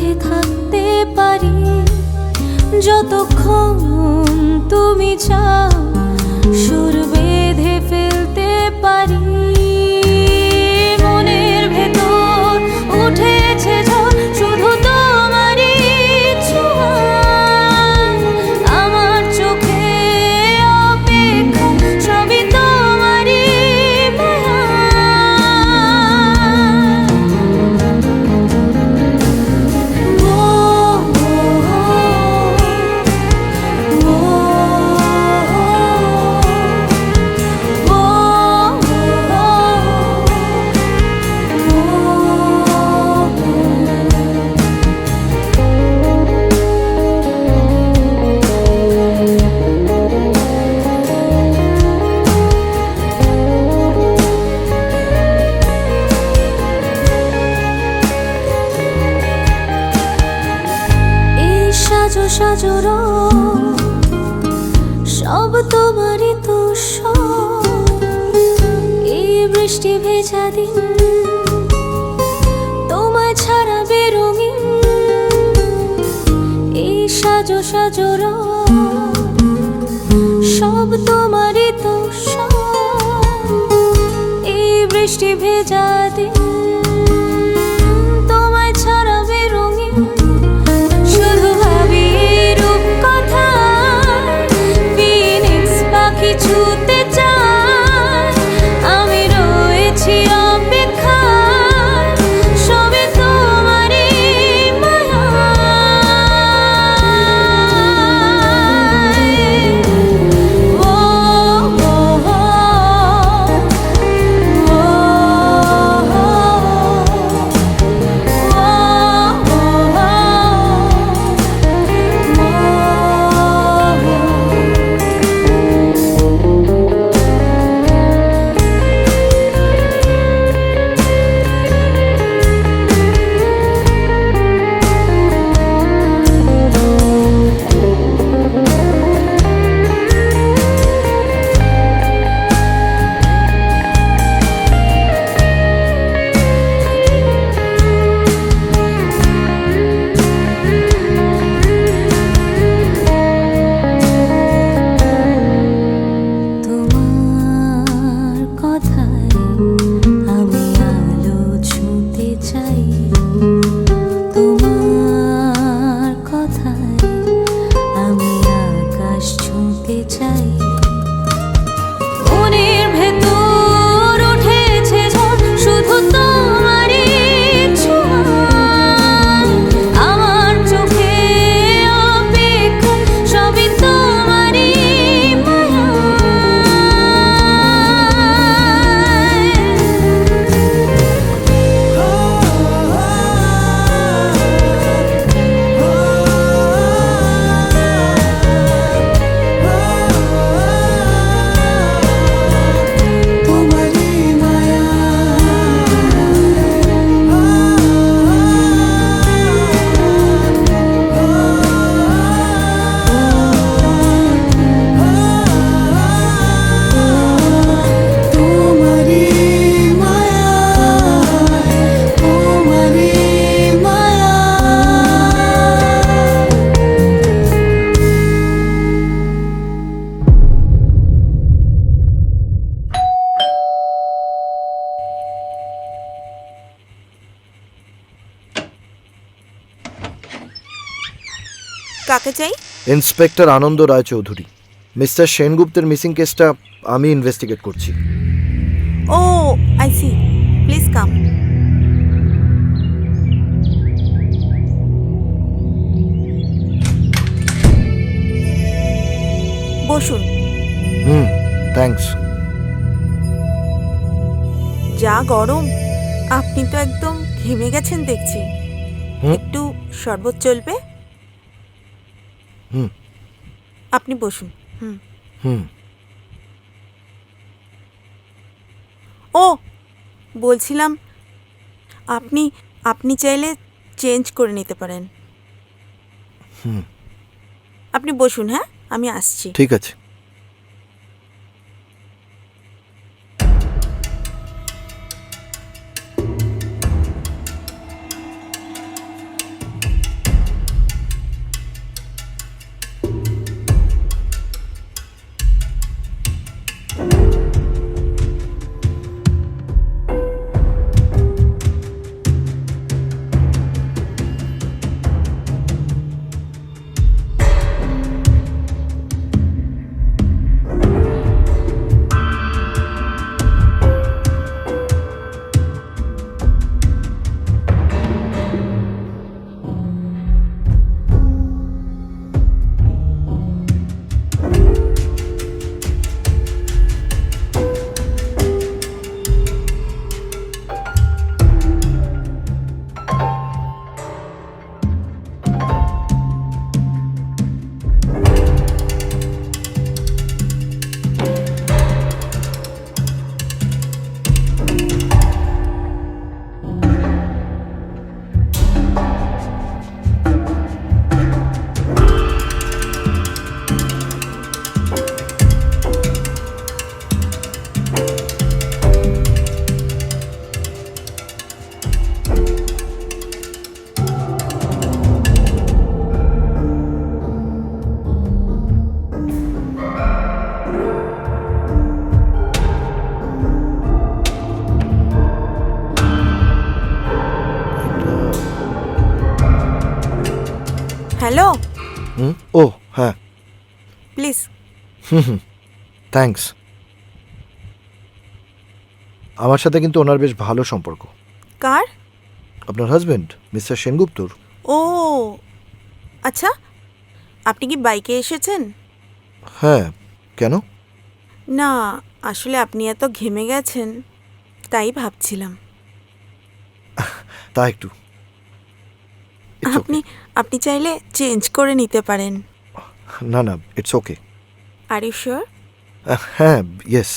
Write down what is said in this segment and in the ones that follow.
সাথে থাকতে পারি যতক্ষণ তুমি চাও, সুর বেঁধে ফেলতে পারি। মনের ভেতর উঠেছে ঝড়, শুধু তোমারই ছোঁয়া। আমার চোখে অপেক্ষা, সবই তোমারই মায়া। সাজো সাজো রোদ, সব তোমারই তো সব। এই বৃষ্টি ভেজা দিন তোমায় ছাড়া বেরঙিন। এই সাজো সাজো রোদ, সব তোমারই তো সব। এই বৃষ্টি ভেজা দিন তোমায় ছাড়া বেরঙিন। শুধু ভাবি রূপ কথা, ফিনিক্স পাখি ছুতে চায়। আমি রয়েছি অপেক্ষায়, সবই তোমারই মায়া। ও ও তোমার কথায় আমি আলো ছুঁতে চাই। তোমার কথায় আমি আকাশ ছুঁতে চাই। মনের ভেতর উঠেছে ঝড়, শুধু তোমারই ছোঁয়া। আমার চোখে অপেক্ষা, সবই তোমারই মায়া। কাকে চাই? ইন্সপেক্টর আনন্দ রায় চৌধুরী। মিস্টার সেনগুপ্তের মিসিং কেসটা আমি ইনভেস্টিগেট করছি। ও আই সি, প্লিজ কাম। বসুন। থ্যাঙ্কস। যা গরম, আপনি তো একদম ঘেমে গেছেন দেখছি। একটু শরবত চলবে? আপনি বসুন। ও বলছিলাম, আপনি আপনি চাইলে চেঞ্জ করে নিতে পারেন। আপনি বসুন, হ্যাঁ আমি আসছি। ঠিক আছে। হ্যালো, হুম, ও হ্যাঁ, প্লিজ। থ্যাঙ্কস। আমার সাথে কিন্তু ওনার বেশ ভালো সম্পর্ক। কার? আপনার হাজবেন্ড মিস্টার সেনগুপ্তর। ও আচ্ছা, আপনি কি বাইকে এসেছেন? হ্যাঁ, কেন? না, আসলে আপনি এত ঘেমে গেছেন, তাই ভাবছিলাম। তা একটু It's okay. আপনি চাইলে চেঞ্জ করে নিতে পারেন। না না, it's okay. Are you sure? হ্যাঁ, ইয়েস।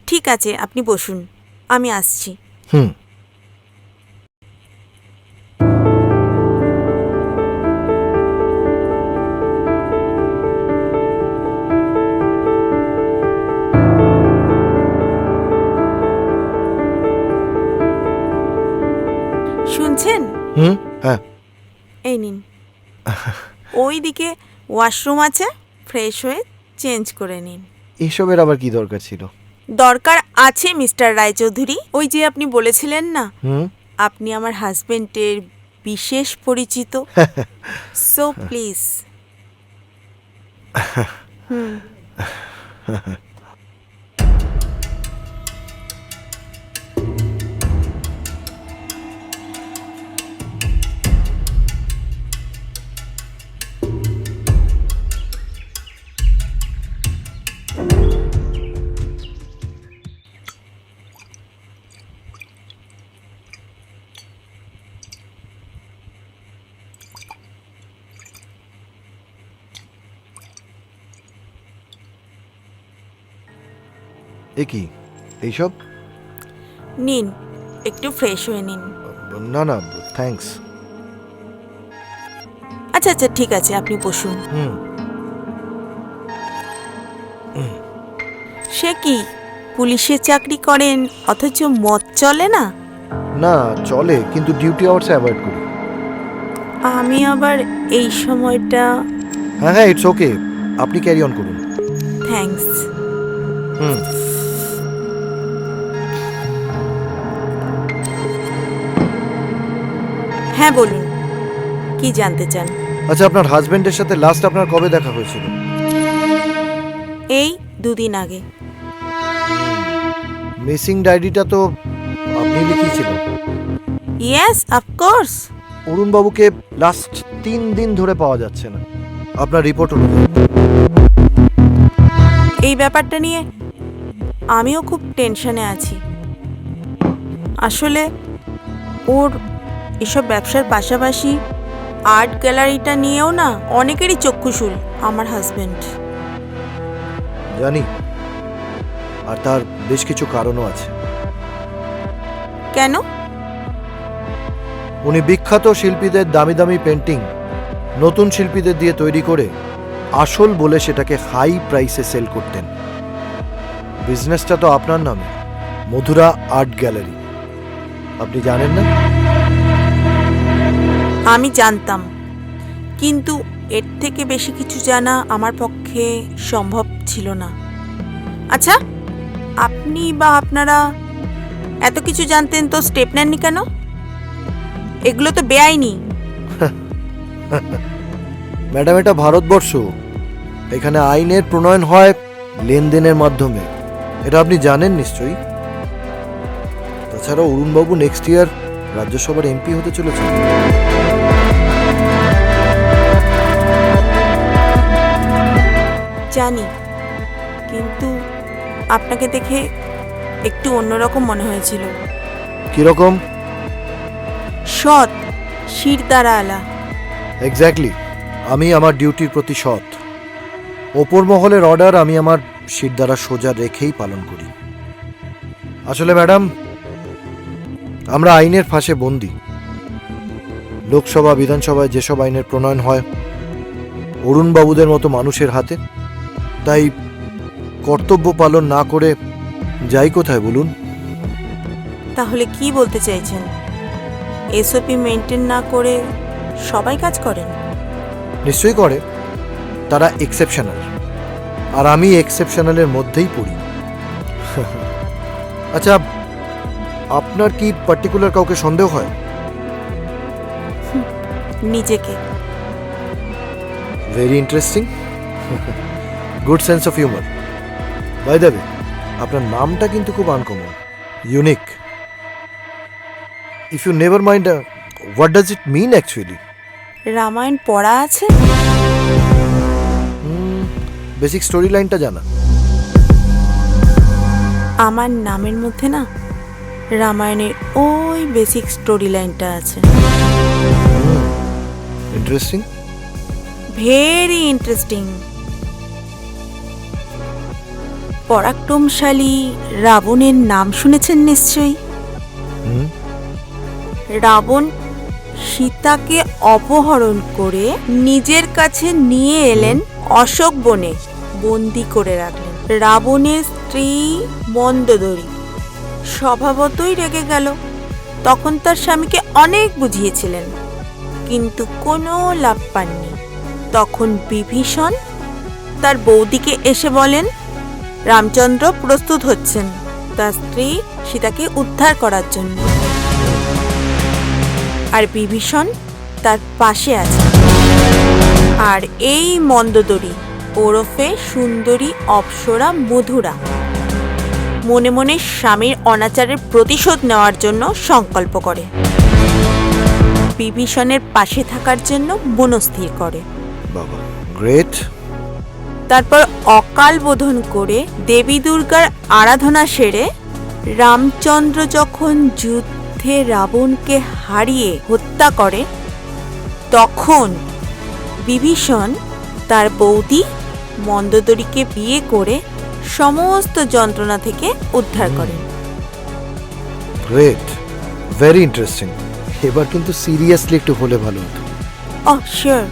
ঠিক আছে, আপনি বসুন, আমি আসছি। হুম। শুনছেন? হুম, হ্যাঁ। এই নিন। ওই দিকে ওয়াশরুম আছে, ফ্রেশ হয়ে চেঞ্জ করে নিন। এইসবের আবার কি দরকার ছিল? দরকার আছে মিস্টার রায়চৌধুরী। ওই যে আপনি বলেছিলেন না হুম। আপনি আমার হাজবেন্ডের বিশেষ পরিচিত, সো প্লিজ। হুম। এ কি এইসব? নিন, একটু ফ্রেশ হয়ে নিন। না না, থ্যাঙ্কস। আচ্ছা আচ্ছা, ঠিক আছে, আপনি বসুন। হুম। সে কি, পুলিশে চাকরি করেন অথচ মদ চলে না? না, চলে, কিন্তু ডিউটি আওয়ার্স অ্যাভয়েড করি। আমি আবার এই সময়টা। হ্যাঁ হ্যাঁ, ইটস ওকে, আপনি ক্যারি অন করুন। থ্যাঙ্কস। হুম। হ্যাঁ বলুন, কি জানতে চান? আচ্ছা, আপনার হাজবেন্ডের সাথে লাস্ট আপনার কবে দেখা হয়েছিল? এই 2 দিন আগে। মিসিং ডায়েরিটা তো আপনি লিখিয়েছিলেন। Yes, of course. অরুণবাবুকে লাস্ট 3 দিন ধরে পাওয়া যাচ্ছে না, আপনার রিপোর্ট অনুযায়ী। এই ব্যাপারটা নিয়ে আমিও খুব টেনশনে আছি। আসলে ওর এসব ব্যবসার পাশাপাশি আর্ট গ্যালারিটা নিয়েও না অনেকেরই চক্ষুশূল আমার হাজবেন্ড। জানি, আর তার বেশ কিছু কারণও আছে। কেন? উনি বিখ্যাত শিল্পীদের দামি দামি পেন্টিং নতুন শিল্পীদের দিয়ে তৈরি করে আসল বলে সেটাকে হাই প্রাইসে সেল করতেন। বিজনেসটা তো আপনার নামে, মধুরা আর্ট গ্যালারি, আপনি জানেন না? আমি জানতাম, কিন্তু এর থেকে বেশি কিছু জানা আমার পক্ষে সম্ভব ছিল না। আচ্ছা, আপনি বা আপনারা এত কিছু জানতেন তো স্টেপ নেননি কেন? এগুলো তো বেআইনি। ম্যাডাম, এটা ভারতবর্ষ, এখানে আইনের প্রণয়ন হয় লেনদেনের মাধ্যমে, এটা আপনি জানেন নিশ্চয়ই। তাছাড়া অরুণবাবু নেক্সট ইয়ার রাজ্যসভার এমপি হতে চলেছেন। জানি, কিন্তু আপনাকে দেখে একটু অন্যরকম মনে হয়েছিল। কিরকম? সৎ, শিরদাঁড়াওয়ালা। এক্স্যাক্টলি, আমি আমার ডিউটির প্রতি সৎ। ওপর মহলের অর্ডার আমি আমার শিরদাঁড়া সোজা রেখেই পালন করি। আসলে ম্যাডাম, আমরা আইনের ফাঁসে বন্দী। লোকসভা বিধানসভায় যেসব আইনের প্রণয়ন হয় অরুণবাবুদের মতো মানুষের হাতে, তাই কর্তব্য পালন না করে যাই কোথায় বলুন? তাহলে কি বলতে চাইছেন? এসওপি মেনটেন না করে সবাই কাজ করেন? নিশ্চয়ই করে, তারা এক্সেপশনাল, আর আমি এক্সেপশনালের মধ্যেই পড়ি। আচ্ছা, আপনার কি পার্টিকুলার কাউকে সন্দেহ হয়? নিজেকে। Very interesting, good sense of humour. By the way, আপনার নামটা কিন্তু খুব uncommon, unique. If you never mind, what does it mean actually? Ramayana পড়া আছে? বেসিক স্টোরি লাইনটা জানা। আমার নামের মধ্যে না রামায়ণের ওই বেসিক স্টোরি লাইনটা আছে। Interesting, very interesting. পরাক্রমশালী রাবণের নাম শুনেছেন নিশ্চয়ই। রাবণ সীতাকে অপহরণ করে নিজের কাছে নিয়ে এলেন, অশোক বনে বন্দি করে রাখলেন। রাবণের স্ত্রী মন্দোদরী স্বভাবতই রেগে গেল। তখন তার স্বামীকে অনেক বুঝিয়েছিলেন, কিন্তু কোনো লাভ পাননি। তখন বিভীষণ তার বৌদিকে এসে বলেন রামচন্দ্র প্রস্তুত হচ্ছেন তার স্ত্রী সীতাকে উদ্ধার করার জন্য, আর বিভীষণ তার পাশে আছে। আর এই মন্দোদরী ওরফে সুন্দরী অপ্সরা মধুরা মনে মনে স্বামীর অনাচারের প্রতিশোধ নেওয়ার জন্য সংকল্প করে, বিভীষণের পাশে থাকার জন্য মনস্থির করে। বাবা, গ্রেট। তারপর অকাল বোধন করে দেবী দুর্গার আরাধনা সেরে রামচন্দ্র যখন যুদ্ধে রাবণকে হারিয়ে হত্যা করে, তখন বিভীষণ তার বৌদি মন্দোদরীকে বিয়ে করে সমস্ত যন্ত্রণা থেকে উদ্ধার করেন। Great, very interesting. এবার কিন্তু সিরিয়াসলি একটু হলে ভালো হতো। ওহ শিওর।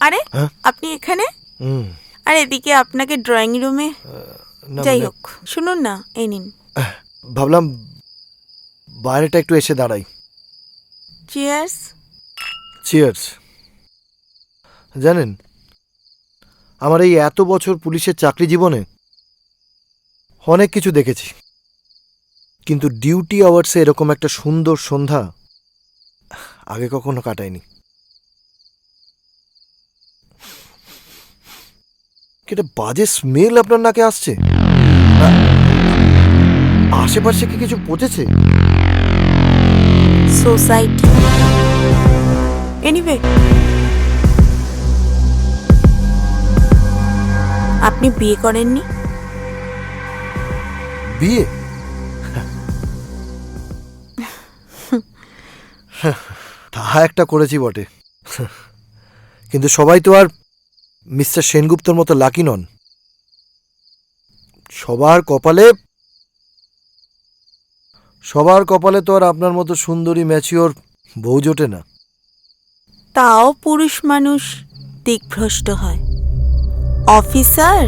আরে হ্যাঁ? আপনি এখানে? হুম, আর এদিকে আপনাকে ড্রয়িং রুমে। না যাই মানে, হোক, শুনুন না, এই নিন। ভাবলাম বাইরেটা একটু এসে দাঁড়াই। চিয়ার্স। চিয়ার্স। জানেন, আমার এই এত বছর পুলিশের চাকরি জীবনে অনেক কিছু দেখেছি, কিন্তু ডিউটি আওয়ার্সে এরকম একটা সুন্দর সন্ধ্যা আগে কখনো কাটায়নি। এটা বাজে স্মেল আপনার নাকে আসছে। আশেপাশে কি কিছু পচেছে? সোসাইটি। এনিওয়ে, আপনি বিয়ে করেননি? বিয়ে? তা একটা করেছি বটে, কিন্তু সবাই তো আর মিস্টার সেনগুপ্তর মতো লাকি নন। সবার কপালে তো আর আপনার মতো সুন্দরী ম্যাচিওর বউ জোটে না। তাও পুরুষ মানুষ দিকভ্রষ্ট হয়। অফিসার,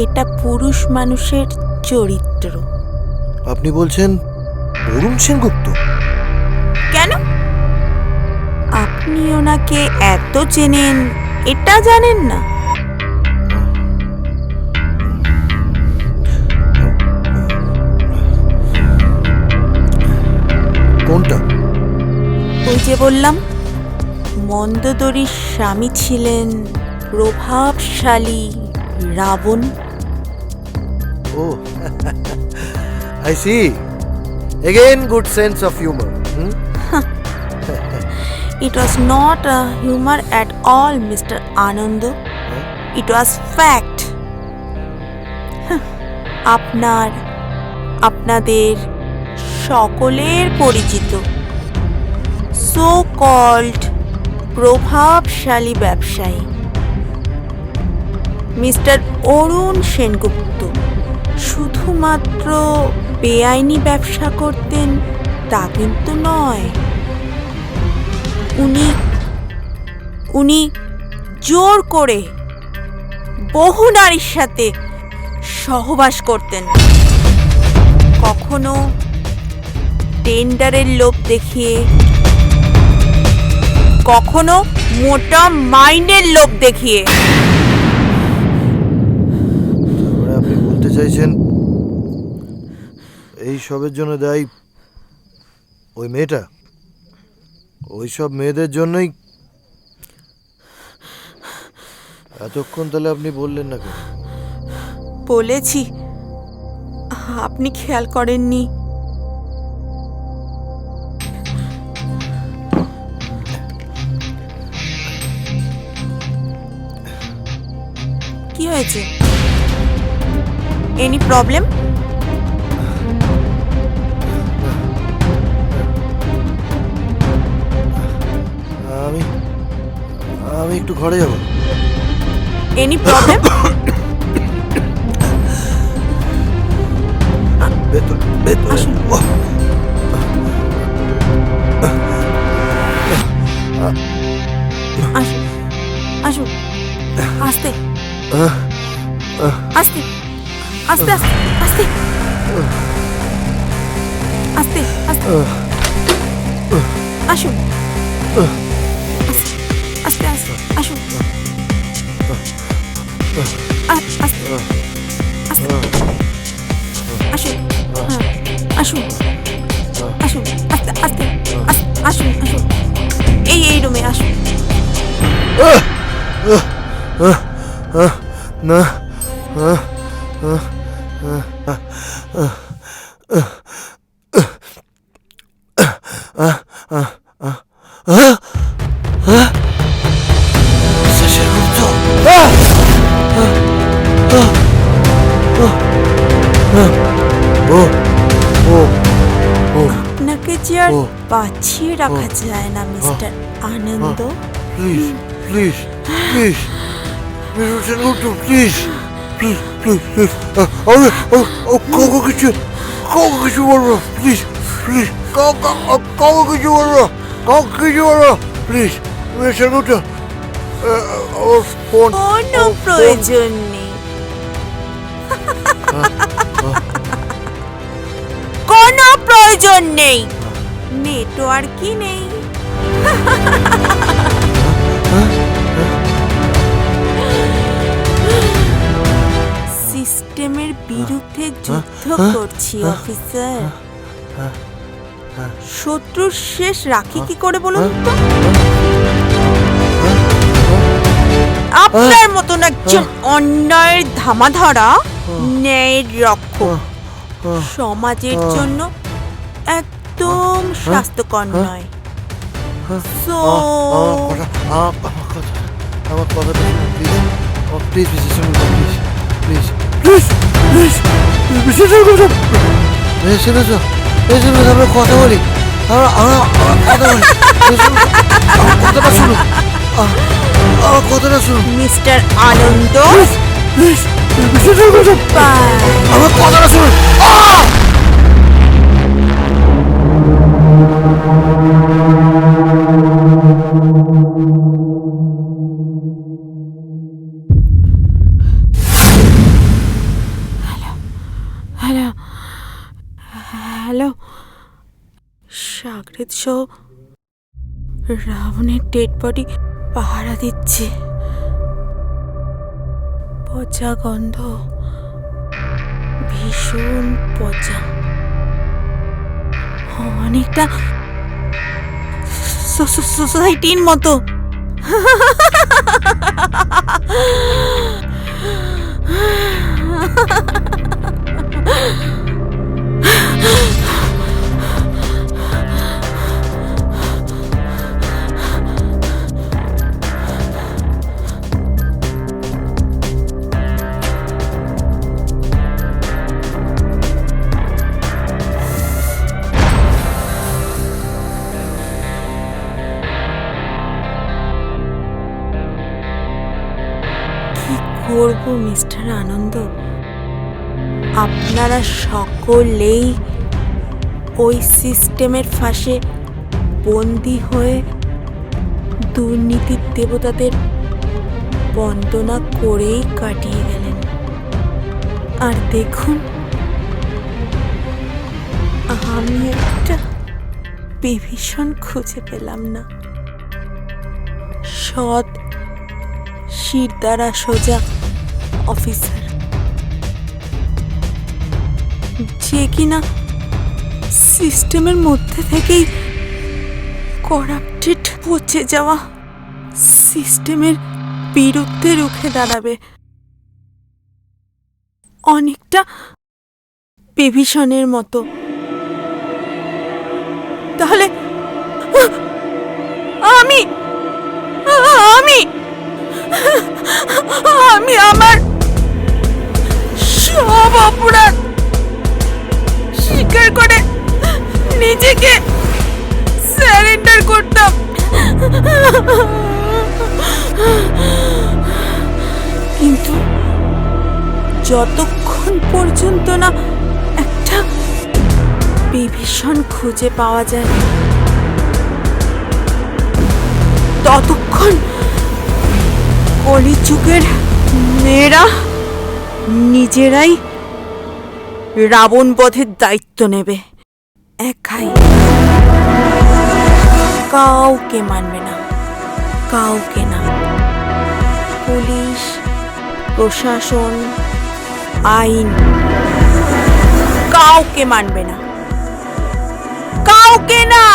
এটা পুরুষ মানুষের চরিত্র। আপনি বলছেন বরুণ সেনগুপ্ত? কেন? আপনি ওনাকে এত চেনেন, এটা জানেন না? কোনটা? ওই যে বললাম, মন্দোদরীর স্বামী ছিলেন প্রভাবশালী Ravana. Oh, I see. Again good sense of humour. It was not a humor at all, Mr. Anand. It was fact. আপনাদের সকলের পরিচিত সো কল্ড প্রভাবশালী ব্যবসায়ী মিস্টার অরুণ সেনগুপ্ত শুধুমাত্র বেআইনি ব্যবসা করতেন তা কিন্তু নয়। উনি জোর করে বহু নারীর সাথে সহবাস করতেন। কখনো টেন্ডারের লোভ দেখিয়ে, কখনো মোটা মাইনের লোভ দেখিয়ে। মানে আপনি বলতে চাইছেন এই সবের জন্য দায়ী ওই মেয়েটা? ওই সব মেয়েদের জন্যই এতক্ষণ তাহলে আপনি বললেন না কেন? বলেছি, আপনি খেয়াল করেননি। কি হয়েছে? Any problem? আমি আমি একটু ঘরে যাব। Any problem? ভেতর ভেতর আসুন। আসুন আসুন, আস্তে আস্তে আস্তে আস্তে আস্তে আস্তে আসুন, আস্তে আস্তে আসুন, আস্তে আস্তে আসুন, আসুন আসুন, আস্তে আস্তে আসুন আসুন, এই রুমে আসুন। না আপনাকে যে আর ও। বাঁচিয়ে রাখা যায় না mister Anand. Please please please please please please please কাউকে কিছু বলবো প্লিজ প্লিজ কাউকে কিছু বলবো প্লিজ ওর ফোন কোনো প্রয়োজন নেই, কোনো প্রয়োজন নেই, নেটওয়ার্কই নেই। সিস্টেমের বিরুদ্ধে যুদ্ধ করছি অফিসার। শত্রুর শেষ রাখি কি করে বলুন তো? আপনার মতন একজন অন্যায়ের ধামাধারা ন্যায়ের রক্ষক সমাজের জন্য একদম স্বাস্থ্যকর নয়। সো আমার কথাটা please please please please please please আমরা কথা বলি, কথাটা শুনুন, আমার কথাটা শুনুন মিস্টার আনন্দ, প্লিজ বাই। আমার কথাটা শুনুন। হ্যালো হ্যালো, সাগরেদ সহ রাবণের ডেড বডি পাহারা দিচ্ছে। পচা গন্ধ, ভীষণ পচা, অনেকটা সোসাইটির মতো। করব মিস্টার আনন্দ? আপনারা সকলেই ওই সিস্টেমের ফাঁসে বন্দী হয়ে দুর্নীতির দেবতাদের বন্দনা করেই কাটিয়ে গেলেন। আর দেখুন, আমি একটা বিভীষণ খুঁজে পেলাম না। সৎ শিরদাঁড়া সোজা অফিসার, যে কিনা সিস্টেমের মধ্যে থেকেই করাপ্টেড পচে যাওয়া সিস্টেমের বিরুদ্ধে রুখে দাঁড়াবে। অনেকটা বিভীষণের মতো। তাহলে আমি আমি আমি আমার সব অপরাধ স্বীকার করে নিজেকে সারেন্ডার করতাম, কিন্তু যতক্ষণ পর্যন্ত না একটা বিভীষণ খুঁজে পাওয়া যায় ততক্ষণ কলিযুগের মেয়েরা নিজেরাই রাবণ বধের দায়িত্ব নেবে একাই। কাউকে মানবে না, কাউকে না। পুলিশ, প্রশাসন, আইন কাউকে মানবে না, কাউকে না।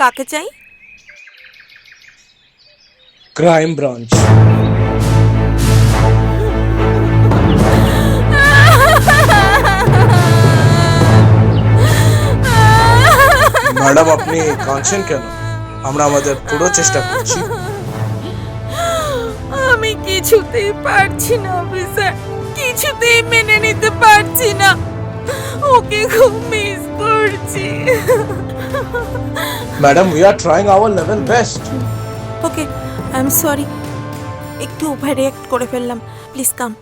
কাকে চাই? Crime branch. ম্যাডাম আপনি কাঁদছেন কেন? আমরা আমাদের পুরো চেষ্টা করছি। আমি কিছুতেই পারছি না অফিসার, কিছুতেই মেনে নিতে পারছি না। ওকে খুব মিস করছি। Madam we are trying our level best. Okay, I am sorry, একটু ওভার রিঅ্যাক্ট করে ফেললাম। প্লিজ কাম।